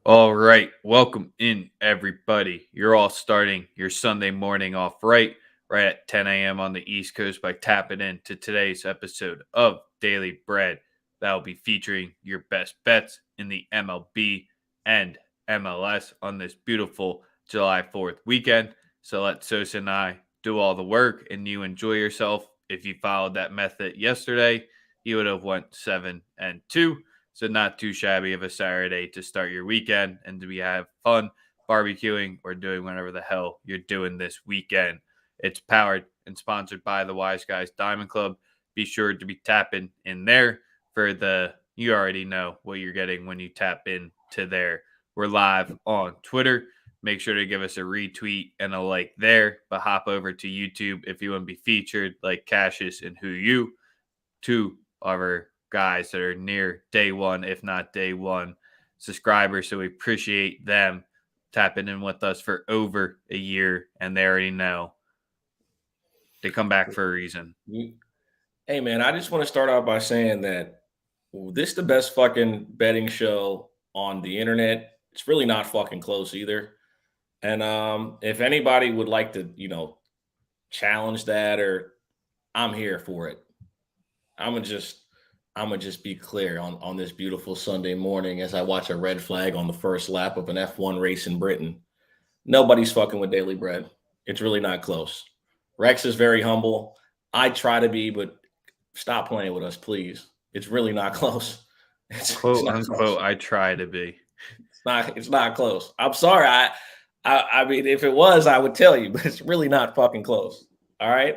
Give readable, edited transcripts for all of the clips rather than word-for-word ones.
All right, welcome in everybody. You're all starting your Sunday morning off right at 10 a.m. on the East Coast by tapping into today's episode of Daily Bread. That will be featuring your best bets in the MLB and MLS on this beautiful July 4th weekend. So let Sosa and I do all the work and you enjoy yourself. If you followed that method yesterday, you would have went 7-2. So not too shabby of a Saturday to start your weekend and to be have fun barbecuing or doing whatever the hell you're doing this weekend. It's powered and sponsored by the Wise Guys Diamond Club. Be sure to be tapping in there for the you already know what you're getting when you tap in to there. We're live on Twitter. Make sure to give us a retweet and a like there, but hop over to YouTube if you want to be featured like Cassius and Who You, two of our guys that are near day one, if not day one subscribers. So we appreciate them tapping in with us for over a year, and they already know they come back for a reason. Hey man, I just want to start out by saying that this is the best fucking betting show on the internet. It's really not fucking close either. And if anybody would like to, challenge that, or I'm here for it. I'm gonna just I'm gonna just be clear on this beautiful Sunday morning as I watch a red flag on the first lap of an F1 race in Britain. Nobody's fucking with Daily Bread. It's really not close. Rex is very humble. I try to be, but stop playing with us, please. It's really not close. It's Quote not close. unquote, I try to be. It's not close. I'm sorry. I mean, if it was, I would tell you, but it's really not fucking close. All right.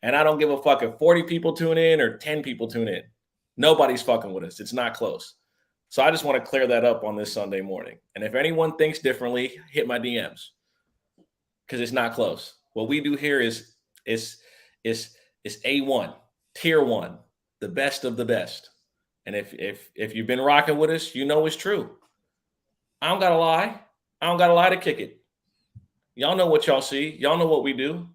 And I don't give a fuck if 40 people tune in or 10 people tune in. Nobody's fucking with us. It's not close. So I just want to clear that up on this Sunday morning. And if anyone thinks differently, hit my DMs because it's not close. What we do here is is A1, tier one, the best of the best. And if you've been rocking with us, you know it's true. I don't gotta lie. I don't gotta lie to kick it. Y'all know what y'all see. Y'all know what we do.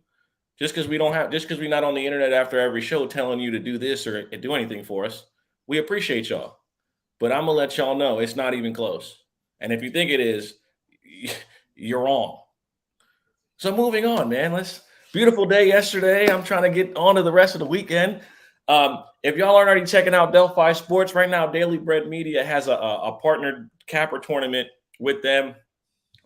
Just because we're not on the internet after every show telling you to do this or do anything for us, we appreciate y'all. But I'm gonna let y'all know it's not even close. And if you think it is, you're wrong. So moving on, man. Let's beautiful day yesterday. I'm trying to get on to the rest of the weekend. If y'all aren't already checking out Delphi Sports right now, Daily Bread Media has a partnered capper tournament with them.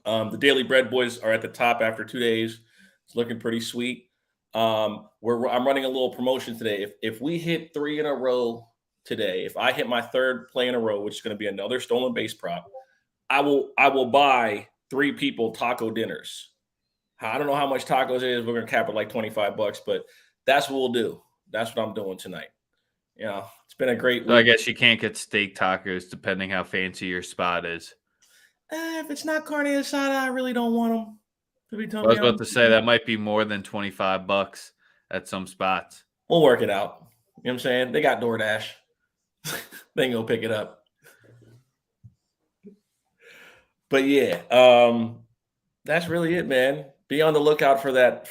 The Daily Bread boys are at the top after 2 days. It's looking pretty sweet. I'm running a little promotion today. If we hit 3 in a row today, if I hit my third play in a row, which is going to be another stolen base prop, I will buy 3 people taco dinners. I don't know how much tacos is. We're gonna cap it like $25, but that's what we'll do. That's what I'm doing tonight. It's been a great So I week. guess you can't get steak tacos depending how fancy your spot is. If it's not carne asada, I really don't want them. To be I totally was about honest, to say that might be more than $25 at some spots. we'll work it out. You know what I'm saying? They got DoorDash. They can go pick it up. But yeah, that's really it, man. Be on the lookout for that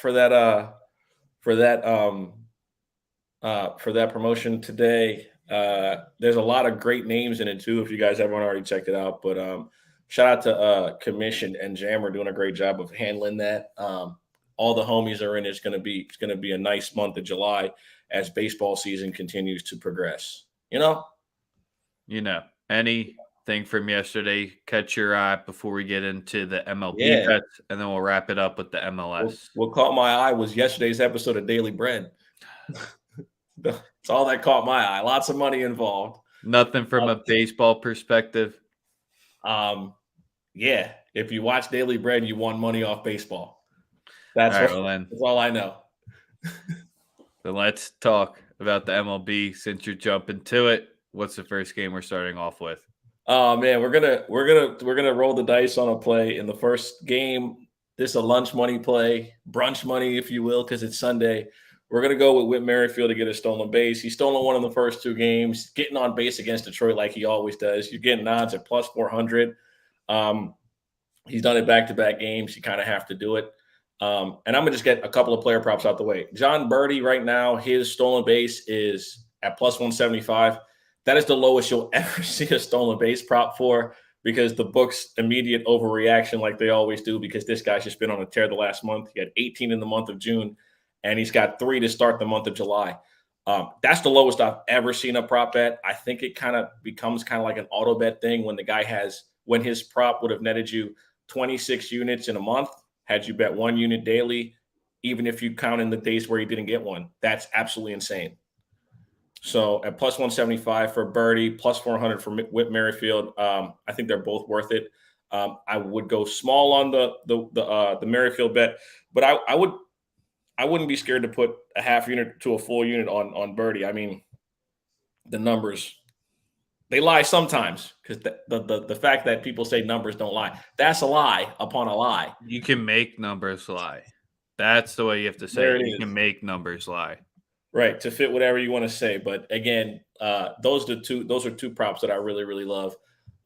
promotion today. There's a lot of great names in it too. If you guys haven't already checked it out, but shout out to Commission and Jammer doing a great job of handling that. All the homies are in. It's gonna be a nice month of July as baseball season continues to progress. Anything from yesterday catch your eye before we get into the MLB Yeah. bets, and then we'll wrap it up with the MLS. What caught my eye was yesterday's episode of Daily Bread. That's all that caught my eye. Lots of money involved. Nothing from a baseball perspective. Yeah. If you watch Daily Bread, you won money off baseball. All right, well then, That's all I know. then let's talk about the MLB since you're jumping to it. What's the first game we're starting off with? Oh man, we're gonna roll the dice on a play in the first game. This is a lunch money play, brunch money, if you will, because it's Sunday. We're gonna go with Whit Merrifield to get a stolen base. He's stolen one in the first 2 games, getting on base against Detroit like he always does. You're getting odds at plus 400. He's done it back-to-back games. You kind of have to do it. And I'm gonna just get a couple of player props out the way. John Birdie right now, his stolen base is at plus 175. That is the lowest you'll ever see a stolen base prop for. because the book's immediate overreaction, like they always do, because this guy's just been on a tear the last month. He had 18 in the month of June, and he's got 3 to start the month of July. That's the lowest I've ever seen a prop bet. I think it kind of becomes kind of like an auto bet thing when the guy when his prop would have netted you 26 units in a month, had you bet 1 unit daily, even if you count in the days where you didn't get one. That's absolutely insane. So at plus 175 for Birdie, plus 400 for Whit Merrifield, I think they're both worth it. I would go small on the Merrifield bet, but I wouldn't be scared to put a half unit to a full unit on Birdie. I mean, the numbers, they lie sometimes, because the fact that people say numbers don't lie, that's a lie upon a lie. You can make numbers lie. That's the way you have to say There it. it You is. can make numbers lie. Right, to fit whatever you want to say. But again, those are two props that I really, really love.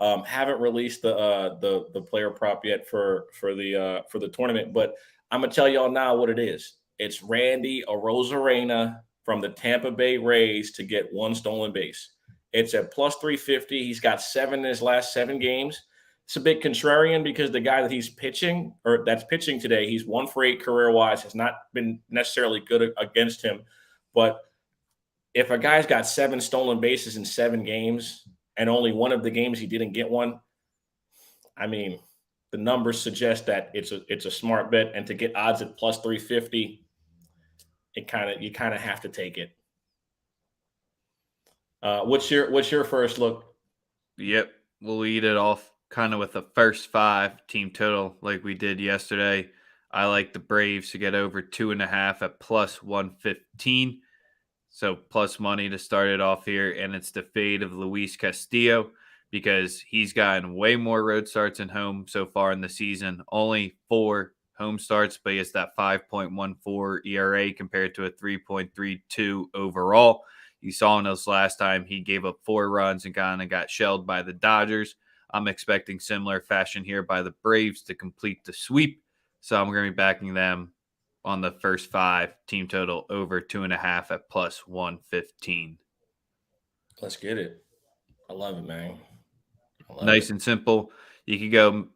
Haven't released the player prop yet for the tournament, but I'm gonna tell y'all now what it is. It's Randy Arozarena from the Tampa Bay Rays to get 1 stolen base. It's at plus 350. He's got 7 in his last 7 games. It's a bit contrarian because the guy that he's pitching, or that's pitching today, he's 1 for 8 career wise, has not been necessarily good against him. But if a guy's got 7 stolen bases in 7 games and only one of the games he didn't get one, I mean, the numbers suggest that it's a smart bet. And to get odds at plus 350, you kind of have to take it. What's your first look? Yep. We'll lead it off kind of with the first 5 team total like we did yesterday. I like the Braves to get over 2.5 at plus 115. So plus money to start it off here. And it's the fade of Luis Castillo because he's gotten way more road starts than home so far in the season. Only 4 home starts, but he has that 5.14 ERA compared to a 3.32 overall. You saw in his last time, he gave up 4 runs and kind of got shelled by the Dodgers. I'm expecting similar fashion here by the Braves to complete the sweep. So I'm going to be backing them on the first 5 team total over 2.5 at plus 115. Let's get it. I love it, man. Nice and simple. You could go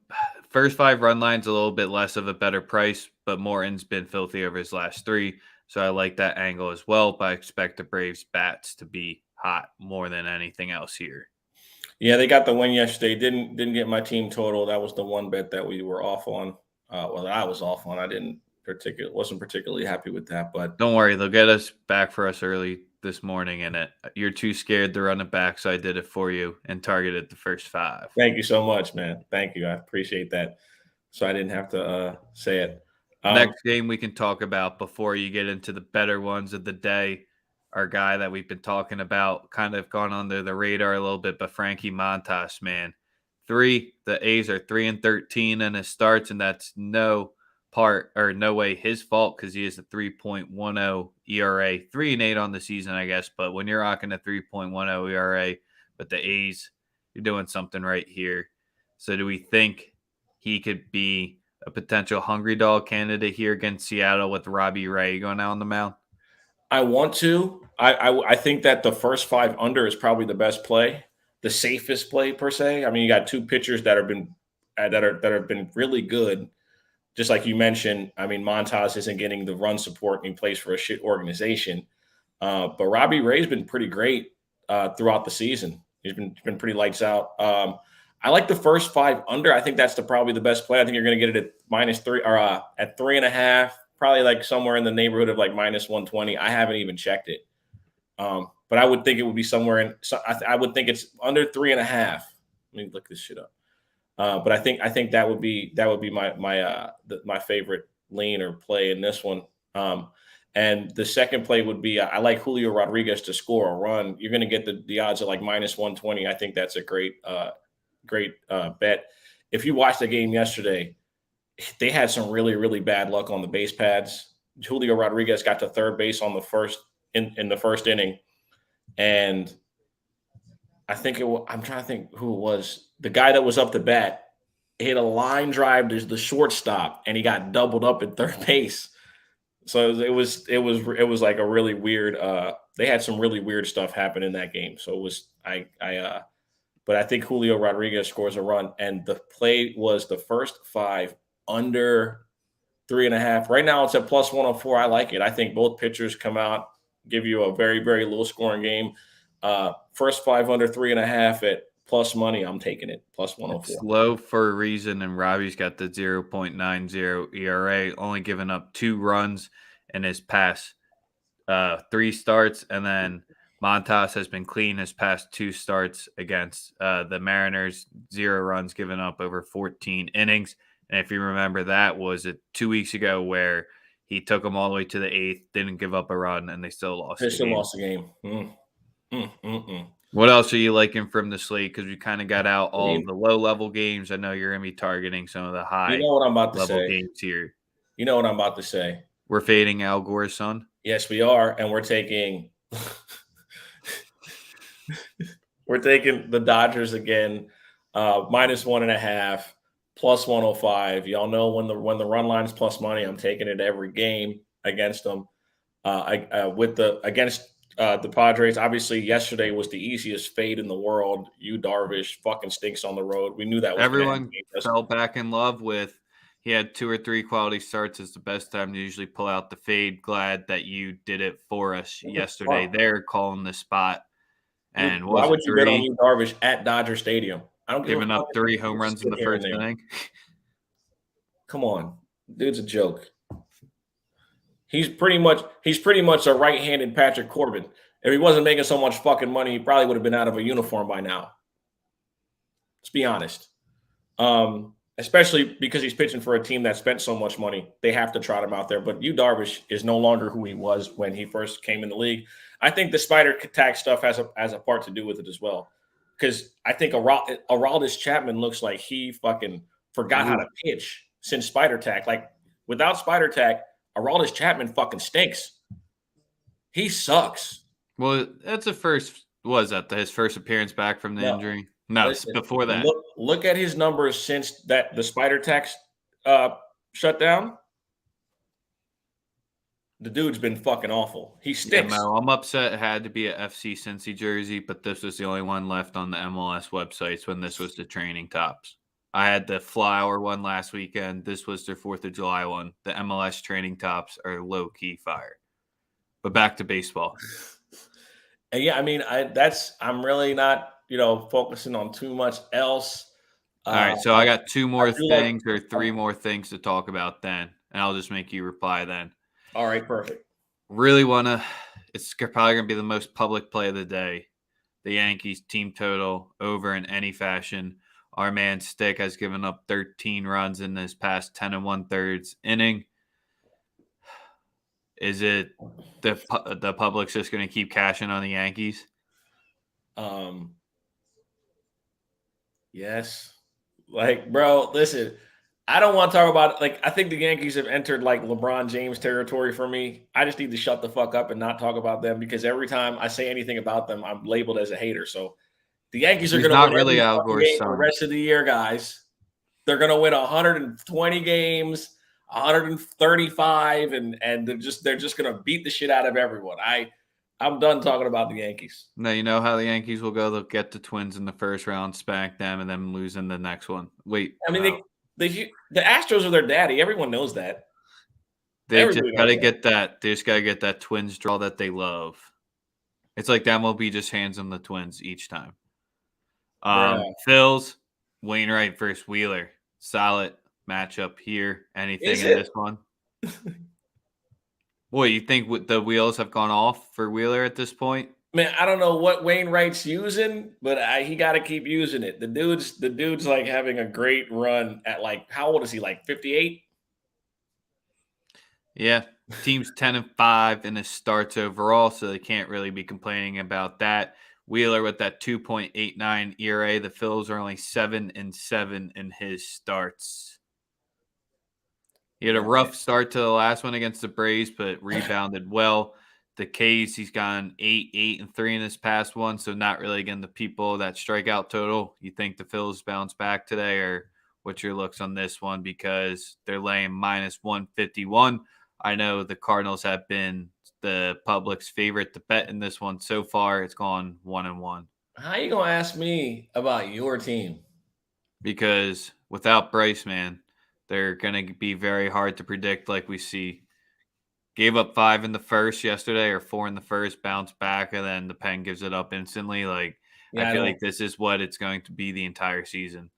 first 5 run lines a little bit less of a better price, but Morton's been filthy over his last 3. So I like that angle as well, but I expect the Braves bats to be hot more than anything else here. Yeah, they got the win yesterday. Didn't get my team total. That was the one bet that we were off on. Well, I was off on. I wasn't particularly happy with that. But don't worry, they'll get us back for us early this morning in it. You're too scared to run it back, so I did it for you and targeted the first 5. Thank you so much, man. Thank you. I appreciate that. So I didn't have to say it. Next game we can talk about before you get into the better ones of the day. Our guy that we've been talking about kind of gone under the radar a little bit, but Frankie Montas, man. The A's are 3-13 in his starts, and that's no way his fault because he is a 3.10 ERA, 3-8 on the season, I guess. But when you're rocking a 3.10 ERA, but the A's, you're doing something right here. So do we think he could be a potential hungry dog candidate here against Seattle with Robbie Ray going out on the mound? I want to. I think that the first 5 under is probably the best play, the safest play per se. I mean, you got 2 pitchers that have been really good. Just like you mentioned, I mean, Montas isn't getting the run support and he plays for a shit organization. But Robbie Ray's been pretty great throughout the season. He's been pretty lights out. I like the first 5 under. I think that's probably the best play. I think you're going to get it at -3 or at 3.5, probably like somewhere in the neighborhood of like -120. I haven't even checked it. But I would think it would be somewhere in. So I would think it's under 3.5. Let me look this shit up. But I think that would be my favorite lean or play in this one. And the second play would be I like Julio Rodriguez to score a run. You're going to get the odds at like -120. I think that's a great bet. If you watched the game yesterday, they had some really, really bad luck on the base pads. Julio Rodriguez got to third base on the first in the first inning, and I think I'm trying to think who it was. The guy that was up to bat hit a line drive to the shortstop, and he got doubled up at third base. So it was like a really weird. They had some really weird stuff happen in that game. So it was but I think Julio Rodriguez scores a run, and the play was the first 5 under 3.5. Right now, it's at plus 104. I like it. I think both pitchers come out, give you a very, very low scoring game. First 5 under 3.5 at plus money. I'm taking it plus It's 104. low for a reason, and Robbie's got the 0.90 ERA, only giving up 2 runs in his past 3 starts, and then Montas has been clean his past 2 starts against the Mariners, 0 runs given up over 14 innings. And if you remember, that was 2 weeks ago where he took them all the way to the 8th, didn't give up a run, and they still lost They the still game. lost the game. What else are you liking from the slate? Because we kind of got out all You of the low-level games. I know you're going to be targeting some of the you know what I'm about to high-level say. games here. You know what I'm about to say. We're fading Al Gore's son. Yes, we are, and we're taking the Dodgers again, minus 1.5, plus 105. Y'all know when the run line is plus money, I'm taking it every game against them. Against the Padres, obviously yesterday was the easiest fade in the world. You Darvish fucking stinks on the road. We knew that was going to Everyone happen. fell back in love with he had 2 or 3 quality starts. It's the best time to usually pull out the fade. Glad that you did it for us yesterday Fuck. there, calling the spot. And what Why was would it, you bet on 3? you Darvish at Dodger Stadium? I don't give a Giving fuck up if 3 you home runs in sit the here and first there. inning. Come on, dude's a joke. He's pretty much a right-handed Patrick Corbin. If he wasn't making so much fucking money, he probably would have been out of a uniform by now. Let's be honest. Especially because he's pitching for a team that spent so much money, they have to trot him out there. But Yu Darvish is no longer who he was when he first came in the league. I think the spider tag stuff has a part to do with it as well. Because I think Aroldis Chapman looks like he fucking forgot how to pitch since spider tag. Like without spider tag, Aroldis Chapman fucking stinks. He sucks. Well, that's the first. Was that his first appearance back from the No, injury? No, listen. before that. Look at his numbers since that the spider tax shut down. The dude's been fucking awful. He Yeah, stinks. Mo, I'm upset it had to be a FC Cincy jersey, but this was the only one left on the MLS websites when this was the training tops. I had the Flower one last weekend. This was their 4th of July one. The MLS training tops are low-key fire. But back to baseball. And yeah, I mean, I'm really not, focusing on too much else. All right, so I got 2 more do like- things or 3 more things to talk about then, and I'll just make you reply then. All right, perfect. Really want to – it's probably going to be the most public play of the day. The Yankees team total over in any fashion. Our man Stick has given up 13 runs in this past 10 1/3 inning. Is it the public's just going to keep cashing on the Yankees? Yes. Like, bro, listen, I don't want to talk about I think the Yankees have entered like LeBron James territory for me. I just need to shut the fuck up and not talk about them because every time I say anything about them, I'm labeled as a hater. So the Yankees are He's going to not win really every Al fucking Gore's game for the son. rest of the year, guys. They're going to win 120 games, 135, and they're just going to beat the shit out of everyone. I'm done talking about the Yankees. Now, you know how the Yankees will go? They'll get the Twins in the first round, spank them, and then lose in the next one. Wait. I mean, the Astros are their daddy. Everyone knows that. They just Everybody got to knows get that. They just got to get that Twins draw that they love. It's like the MLB just hands them the Twins each time. Bruh. Phil's Wainwright versus Wheeler. Solid matchup here. Anything Is in it? this one? What, you think the wheels have gone off for Wheeler at this point? Man, I don't know what Wainwright's using, but he got to keep using it. The dude's like having a great run at like how old is he? Like 58? Yeah, team's 10-5 in his starts overall, so they can't really be complaining about that. Wheeler with that 2.89 ERA. The Phils are only 7-7 in his starts. He had a rough start to the last one against the Braves, but rebounded well. The K's, he's gone 8-3 in his past one, so not really getting the people that strikeout total. You think the Phils bounce back today, or what's your looks on this one? Because they're laying minus 151. I know the Cardinals have been the public's favorite to bet in this one so far. It's gone 1-1. How you gonna ask me about your team? Because without Bryce, man, they're going to be very hard to predict like we see. Gave up 5 in the first yesterday or 4 in the first, bounced back, and then the Pen gives it up instantly. Like, I Yeah, I feel don't. like this is what it's going to be the entire season.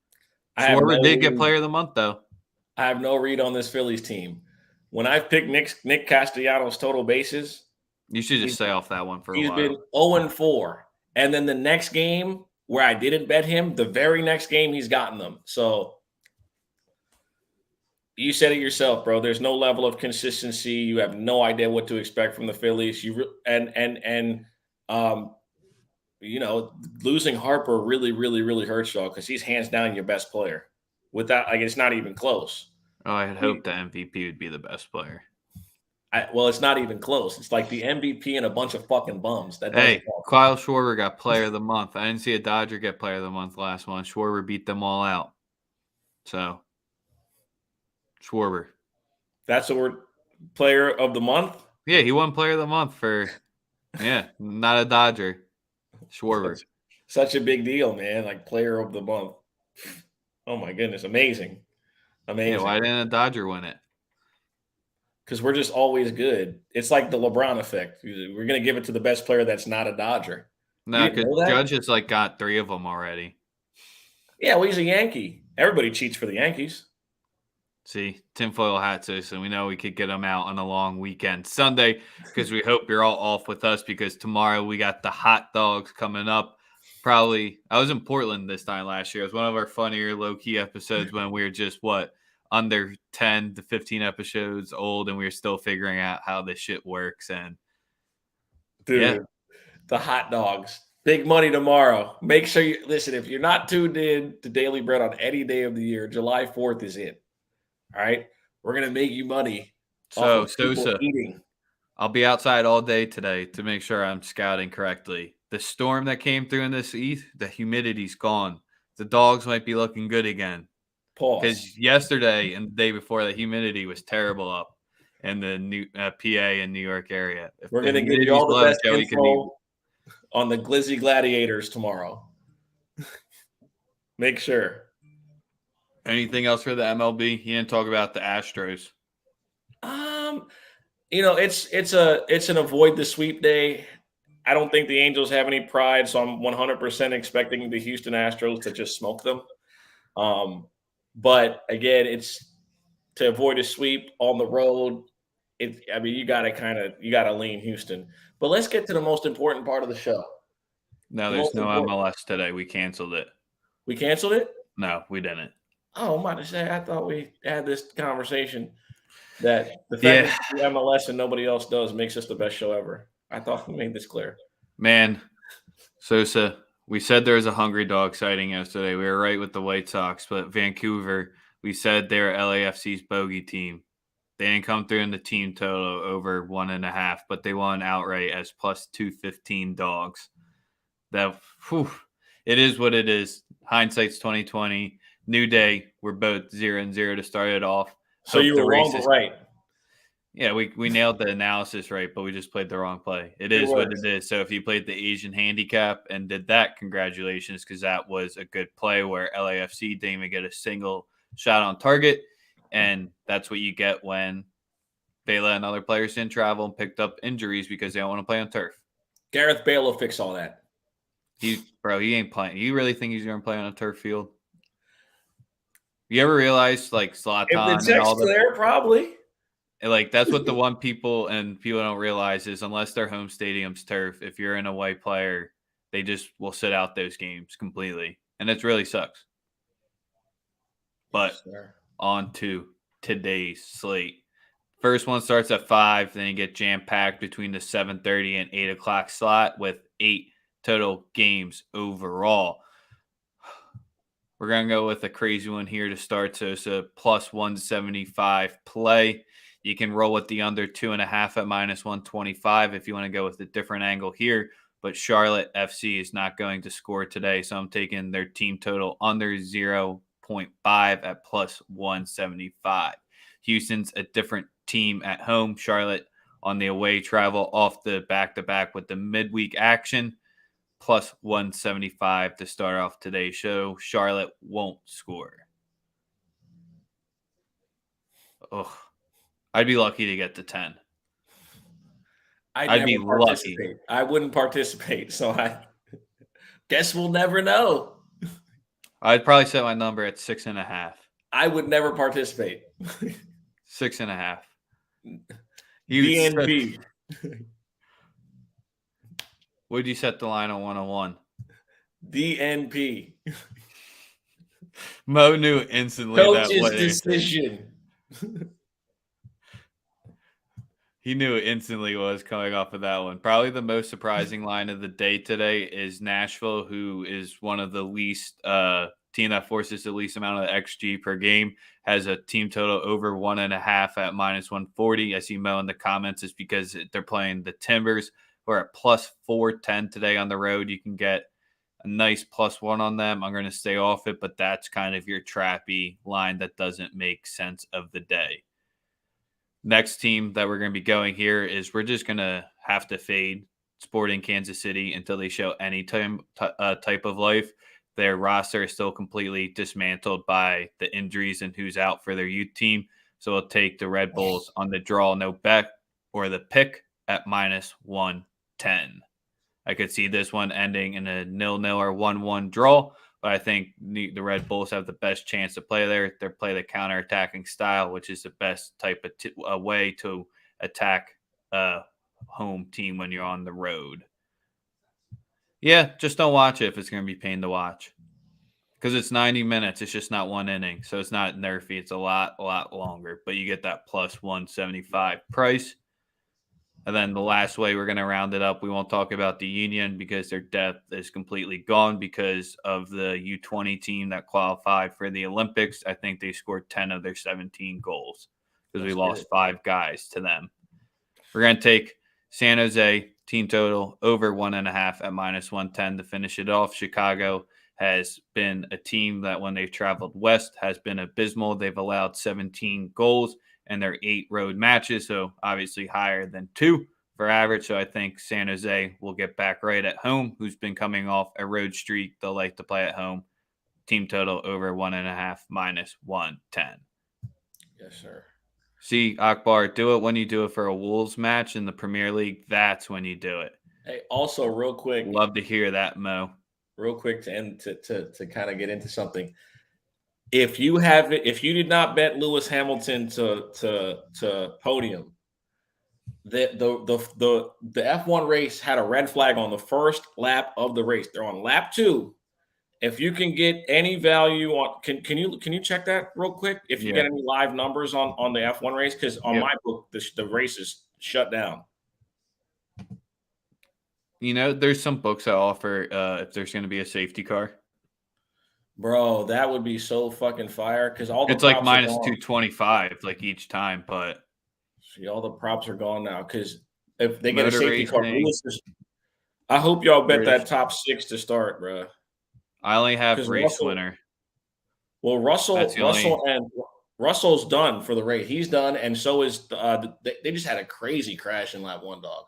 I have Schwarber no did get read. player of the month, though. I have no read on this Phillies team. When I've picked Nick Castellanos total bases, You should just he's stay off that one for a he's been while. 0-4, and then the next game where I didn't bet him, the very next game he's gotten them. So you said it yourself, bro. There's no level of consistency. You have no idea what to expect from the Phillies. Um, losing Harper really, really, really hurts y'all because he's hands down your best player. Without, like, it's not even close. Oh, I had hoped the MVP would be the best player. Well, it's not even close. It's like the MVP and a bunch of fucking bums. That doesn't Hey, count. Kyle Schwarber got player of the month. I didn't see a Dodger get player of the month last one. Schwarber beat them all out. So, Schwarber. That's a word. Player of the month. Yeah, he won player of the month for, not a Dodger. Schwarber. Such a big deal, man. Like player of the month. Oh my goodness, amazing, Yeah, amazing. why didn't a Dodger win it? Because we're just always good. It's like the LeBron effect. We're gonna give it to the best player that's not a Dodger. You No, didn't because know that? Judge has got 3 of them already. Yeah, well, he's a Yankee. Everybody cheats for the Yankees. See, tinfoil hat, so we know we could get them out on a long weekend Sunday because we hope you're all off with us because tomorrow we got the hot dogs coming up. Probably, I was in Portland this time last year. It was one of our funnier low key episodes when we were just under 10 to 15 episodes old and we were still figuring out how this shit works. And yeah, Dude, the hot dogs. Big money tomorrow. Make sure you listen. If you're not tuned in to Daily Bread on any day of the year, July 4th is it. All right. We're gonna make you money off so of people Sosa, eating. I'll be outside all day today to make sure I'm scouting correctly. The storm that came through in this east, the humidity's gone. The dogs might be looking good again. Pause. Because yesterday and the day before, the humidity was terrible up in the new PA and New York area. If We're the gonna give you humidity's all the low, best Joey can be. info on the Glizzy Gladiators tomorrow. Make sure. Anything else for the MLB? He didn't talk about the Astros. Um, it's an avoid the sweep day. I don't think the Angels have any pride, so I'm 100% expecting the Houston Astros to just smoke them. But again, it's to avoid a sweep on the road. You gotta lean Houston. But let's get to the most important part of the show. No, The there's most no important. MLS today. We canceled it. We canceled it. No, we didn't. Oh, I'm about to say I thought we had this conversation that the fact Yeah, that we do MLS and nobody else does makes us the best show ever. I thought we made this clear. man. Sosa, we said there was a hungry dog sighting yesterday. We were right with the White Sox, but Vancouver, we said they're LAFC's bogey team. They didn't come through in the team total over 1.5, but they won outright as plus 215 dogs. That it is what it is. Hindsight's 2020. New day. We're both 0-0 to start it off. So Hope you the were wrong, race but is. right. Yeah, we nailed the analysis right, but we just played the wrong play. It It is what works. it is. So if you played the Asian handicap and did that, congratulations, because that was a good play where LAFC didn't even get a single shot on target. And that's what you get when they let another players in travel and picked up injuries because they don't want to play on turf. Gareth Bale will fix all that. He ain't playing. You really think he's going to play on a turf field? You ever realize If the Zlatan and check's all the clear, probably. that's what the one people don't realize is unless their home stadium's turf, if you're in a white player, they just will sit out those games completely, and it really sucks. But Yes, sir. on to today's slate. First one starts at 5, then you get jam-packed between the 7:30 and 8 o'clock slot with 8 total games overall. We're going to go with a crazy one here to start. So it's a plus 175 play. You can roll with the under 2.5 at minus 125 if you want to go with a different angle here. But Charlotte FC is not going to score today. So I'm taking their team total under 0.5 at plus 175. Houston's a different team at home. Charlotte on the away travel off the back-to-back with the midweek action. plus 175 to start off today's show. Charlotte won't score. Ugh. I'd be lucky to get to 10. I'd never be lucky. participate. I wouldn't participate. So I guess we'll never know. I'd probably set my number at 6.5. I would never participate. 6.5. DNP. Would you set the line on 101? DNP. Mo knew instantly Coach's decision. He knew instantly what was coming off of that one. Probably the most surprising line of the day today is Nashville, who is one of the least team that forces the least amount of XG per game, has a team total over 1.5 at minus 140. I see Mo in the comments is because they're playing the Timbers. We're at plus 410 today on the road. You can get a nice +1 on them. I'm going to stay off it, but that's kind of your trappy line that doesn't make sense of the day. Next team that we're going to be going here is we're just going to have to fade Sporting Kansas City until they show any type of life. Their roster is still completely dismantled by the injuries and who's out for their youth team. So we'll take the Red Bulls on the draw, no bet, or the pick at minus 110. I could see this one ending in a 0-0 or 1-1 draw, but I think the Red Bulls have the best chance to play there. They play the counter-attacking style, which is the best type of way to attack a home team when you're on the road. Yeah, just don't watch it if it's going to be pain to watch. Because it's 90 minutes. It's just not one inning. So it's not nerfy. It's a lot longer. But you get that plus 175 price. And then the last way we're going to round it up, we won't talk about the Union because their depth is completely gone because of the U20 team that qualified for the Olympics. I think they scored 10 of their 17 goals because we lost 5 guys to them. We're going to take San Jose team total over 1.5 at minus 110 to finish it off. Chicago has been a team that when they've traveled west has been abysmal. They've allowed 17 goals in their 8 road matches, so obviously higher than 2 for average. So I think San Jose will get back right at home, who's been coming off a road streak. They'll like to play at home. Team total over 1.5 minus 110. Yes, sir. See, Akbar, do it when you do it for a Wolves match in the Premier League. That's when you do it. Hey, also real quick. Love to hear that, Mo. Real quick to end to kind of get into something. If you did not bet Lewis Hamilton to podium, the F1 race had a red flag on the first lap of the race. They're on lap 2. If you can get any value on, can you check that real quick? If you get any live numbers on the F1 race, because on my book the race is shut down. You know, there's some books that offer if there's going to be a safety car. Bro, that would be so fucking fire because all the it's like minus 225 like each time, but see, all the props are gone now because if they get a safety car, I hope y'all bet that top 6 to start, bro. I only have race winner. Well, Russell's done for the race. He's done, and so is they just had a crazy crash in lap 1, dog.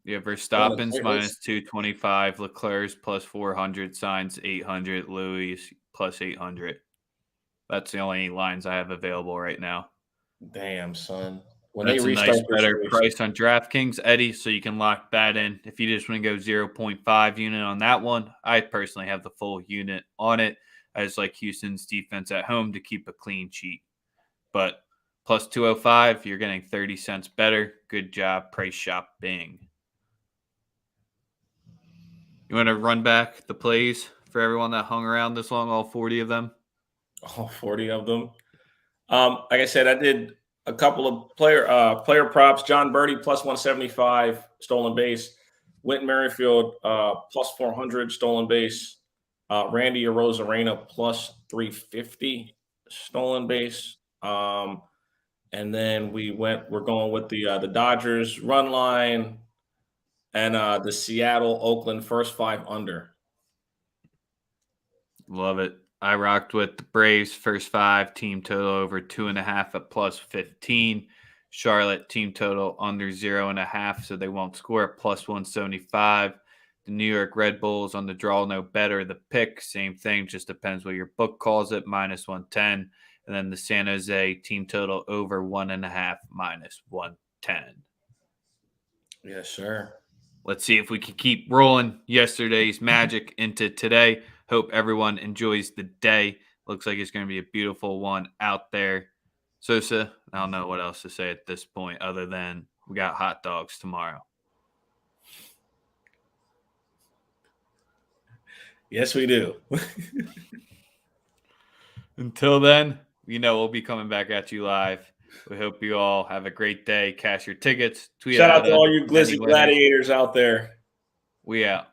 Yeah, Verstappen's minus 225, Leclerc's plus 400, Sainz 800, Lewis plus 800. That's the only lines I have available right now. Damn, son. When that's a nice better price on DraftKings, Eddie, so you can lock that in. If you just want to go 0.5 unit on that one, I personally have the full unit on it. I just like Houston's defense at home to keep a clean sheet. But plus 205, you're getting 30 cents better. Good job, price shopping. You want to run back the plays for everyone that hung around this long, all 40 of them? All 40 of them. Like I said, I did a couple of player props. John Birdie plus 175 stolen base. Whit Merrifield plus 400 stolen base. Randy Arozarena plus 350 stolen base. And then we're going with the Dodgers run line. And the Seattle, Oakland first 5 under. Love it. I rocked with the Braves first 5, team total over 2.5 at plus 15. Charlotte team total under 0.5, so they won't score at plus 175. The New York Red Bulls on the draw no better. The pick, same thing, just depends what your book calls it, -110. And then the San Jose team total over 1.5, -110. Yes, sir. Let's see if we can keep rolling yesterday's magic into today. Hope everyone enjoys the day. Looks like it's going to be a beautiful one out there. Sosa, I don't know what else to say at this point other than we got hot dogs tomorrow. Yes, we do. Until then, we'll be coming back at you live. We hope you all have a great day. Cash your tickets. Tweet Shout out at to us. all you Any Glizzy winners. gladiators out there. We out.